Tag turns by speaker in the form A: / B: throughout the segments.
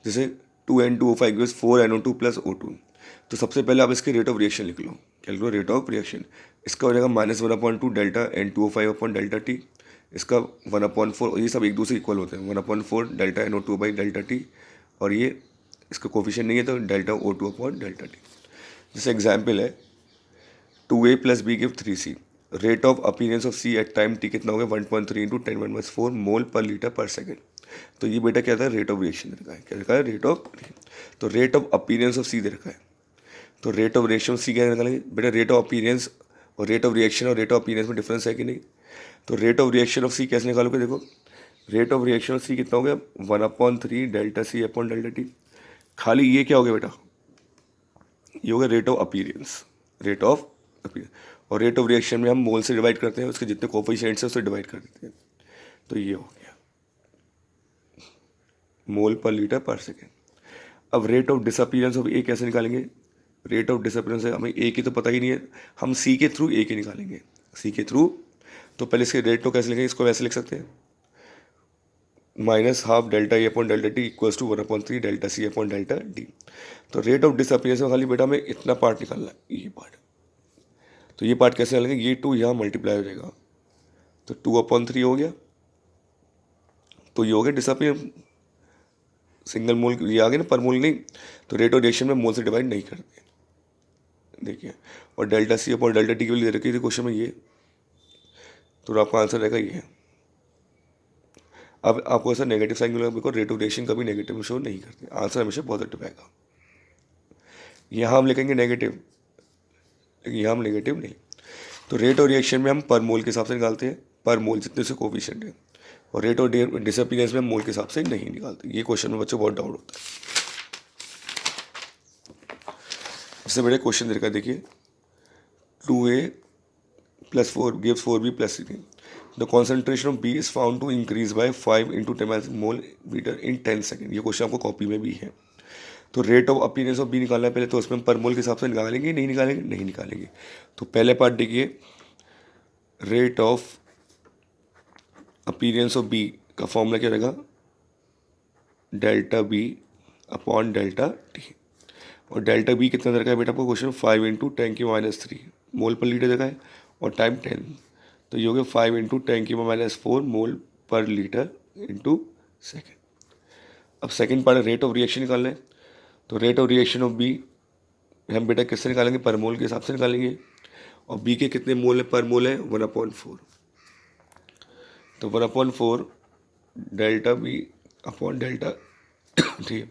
A: जैसे 2N2O5 gives 4NO2 plus O2। तो सबसे पहले आप इसकी रेट ऑफ रिएक्शन लिख लो। क्या लिख लो? Rate of reaction. इसका हो जाएगा -1/2 delta N2O5 upon delta T. इसका 1/4, ये सब एक दूसरे इक्वल होते हैं, 1/4 delta NO2 by delta T. और ये इसका कोफिशिएंट नहीं है तो delta O2 upon delta T. जैसे एग्जाम्पल है 2A plus B give 3C। Rate of appearance of C at time T कितना हो गया? 1.3 इंटू 10⁻⁴ मोल पर लीटर पर सेकेंड। तो ये बेटा क्या था? रेट ऑफ रिएक्शन दे रखा है। क्या रखा है? Rate of. तो rate of appearance of C दे रखा है, तो rate of reaction of C क्या निकालेंगे बेटा? रेट ऑफ अपीयरेंस और रेट ऑफ रिएक्शन और रेट ऑफ अपीयरेंस में डिफरेंस है कि नहीं? तो rate of reaction of C कैसे निकालोगे? देखो rate of reaction of C कितना हो गया? 1/3 delta C upon delta T. खाली ये क्या हो गया बेटा? ये हो गया rate of appearance, rate of appearance. और रेट ऑफ रिएक्शन में हम मोल से डिवाइड करते हैं, उसके जितने कोफिशिएंट्स हैं उससे डिवाइड कर देते हैं। तो ये हो गया मोल पर लीटर पर सेकेंड। अब रेट ऑफ डिसअपीयरेंस ऑफ ए कैसे निकालेंगे? रेट ऑफ डिसअपीयरेंस है, हमें ए की तो पता ही नहीं है, हम सी के थ्रू ए की निकालेंगे। सी के थ्रू तो पहले इसके रेट को कैसे लिखेंगे? इसको वैसे लिख सकते हैं -12 delta A upon delta T equals to 1/3 delta C upon delta D. तो रेट ऑफ डिसअपीयरेंस में खाली बेटा हमें इतना पार्ट निकालना है, ये पार्ट। तो ये पार्ट कैसे निकालेंगे? ये 2 यहाँ मल्टीप्लाई हो जाएगा तो 2/3 हो गया। तो ये हो गया डिसअपीयर सिंगल मोल, ये आ गया ना, पर मोल नहीं। तो रेट ऑफ रिएक्शन में मोल से डिवाइड नहीं करते, देखिए। और delta C upon delta T की वैल्यू दे रखी थी क्वेश्चन में ये, तो आपका आंसर रहेगा ये। अब आपको ऐसा नेगेटिव साइन मिलेगा बिकॉज रेट ऑफ रिएक्शन कभी नेगेटिव में शो नहीं करते, आंसर हमेशा पॉजिटिव आएगा। यहाँ हम लिखेंगे नेगेटिव, लेकिन यहाँ हम नेगेटिव नहीं। तो रेट ऑफ रिएक्शन में हम पर मोल के हिसाब से निकालते हैं, पर मोल जितने से कोफिशिएंट है। और रेट ऑफ डिसअपीयरेंस में हम मोल के हिसाब से नहीं निकालते। ये क्वेश्चन में बच्चों बहुत डाउट होता है। इससे बड़े क्वेश्चन दे रखा है, देखिए 2A plus 4 gives 4B plus 3। The concentration of B is found to increase by 5 into 10 mole meter in 10 second. ये क्वेश्चन आपको कॉपी में भी है। तो rate of appearance of B निकालना है पहले, तो उसमें हम पर मोल के हिसाब से निकालेंगे, नहीं निकालेंगे? नहीं निकालेंगे। तो पहले पार्ट देखिए, rate of appearance of B का फॉर्मूला क्या रहेगा? Delta B upon delta T. और डेल्टा बी कितना दे रखा है बेटा आपको क्वेश्चन? 5 इंटू 10⁻³ मोल पर लीटर देखा है, और टाइम 10। तो ये हो गया 5 into 10⁻⁴ mole per litre into second. अब second part rate of reaction निकालना है। तो rate of reaction of B हम बेटा किससे निकालेंगे? पर मोल के हिसाब से निकालेंगे। और बी के कितने मोल है? पर मोल है 1/4। तो 1/4 delta B upon delta T.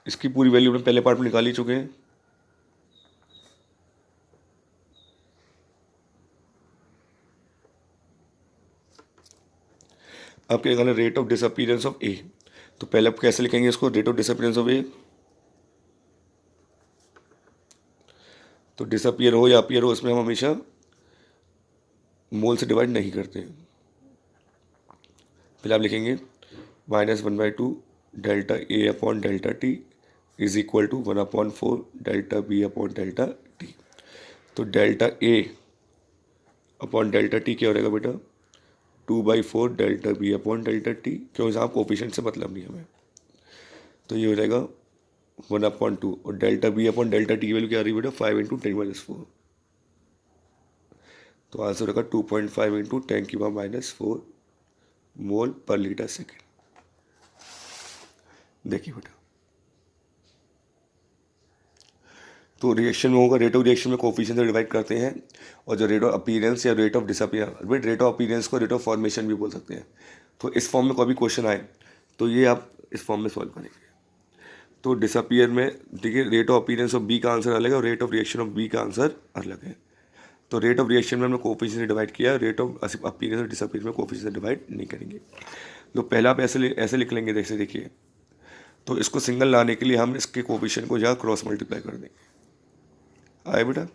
A: इसकी पूरी वैल्यू अपने पहले पार्ट में निकाल ही चुके हैं। अब क्या निकालना? रेट ऑफ डिसअपीयरेंस ऑफ ए। तो पहले आप कैसे लिखेंगे इसको? रेट ऑफ डिसअपीयरेंस ऑफ ए। तो डिसअपीयर हो या अपीयर हो, इसमें हम हमेशा मोल से डिवाइड नहीं करते। पहले आप लिखेंगे -1/2 delta A upon delta T is equal to 1/4 delta B upon delta T. तो delta A upon delta T क्या हो रहेगा बेटा? 2/4 delta B upon delta T, क्योंकि साहब कोफिशिएंट से मतलब नहीं हमें। तो ये हो जाएगा 1/2 और delta B upon delta T की वैल्यू क्या आ रही है बेटा? 5 इंटू 10⁻⁴। तो आंसर रहेगा 2.5 into 10⁻⁴ mole per litre second. देखिए बेटा, तो रिएक्शन में होगा, रेट ऑफ रिएक्शन में कोफिशिएंट से डिवाइड करते हैं। और जो रेट ऑफ अपीयरेंस या rate of disappearance, rate of appearance को रेट ऑफ फॉर्मेशन भी बोल सकते हैं। तो इस फॉर्म में कोई भी क्वेश्चन आए तो ये आप इस फॉर्म में सॉल्व करेंगे। तो डिसअपीयर में देखिए rate of appearance of B का आंसर अलग है और rate of reaction of B का आंसर अलग है। तो रेट ऑफ रिएक्शन में हमने कोफिशिएंट से डिवाइड किया, रेट ऑफ अपीयरेंस और डिसअपीयरेंस में कोफिशिएंट से डिवाइड नहीं करेंगे। तो पहला आप ऐसे लिख लेंगे, जैसे देखिए। तो इसको सिंगल लाने के लिए हम इसके कोफिशिएंट को जहाँ क्रॉस मल्टीप्लाई कर देंगे। आए बेटा,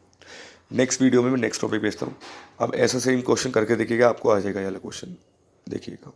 A: नेक्स्ट वीडियो में मैं नेक्स्ट टॉपिक भेजता हूँ। अब ऐसा सेम क्वेश्चन करके देखिएगा, आपको आ जाएगा ये वाला क्वेश्चन, देखिएगा।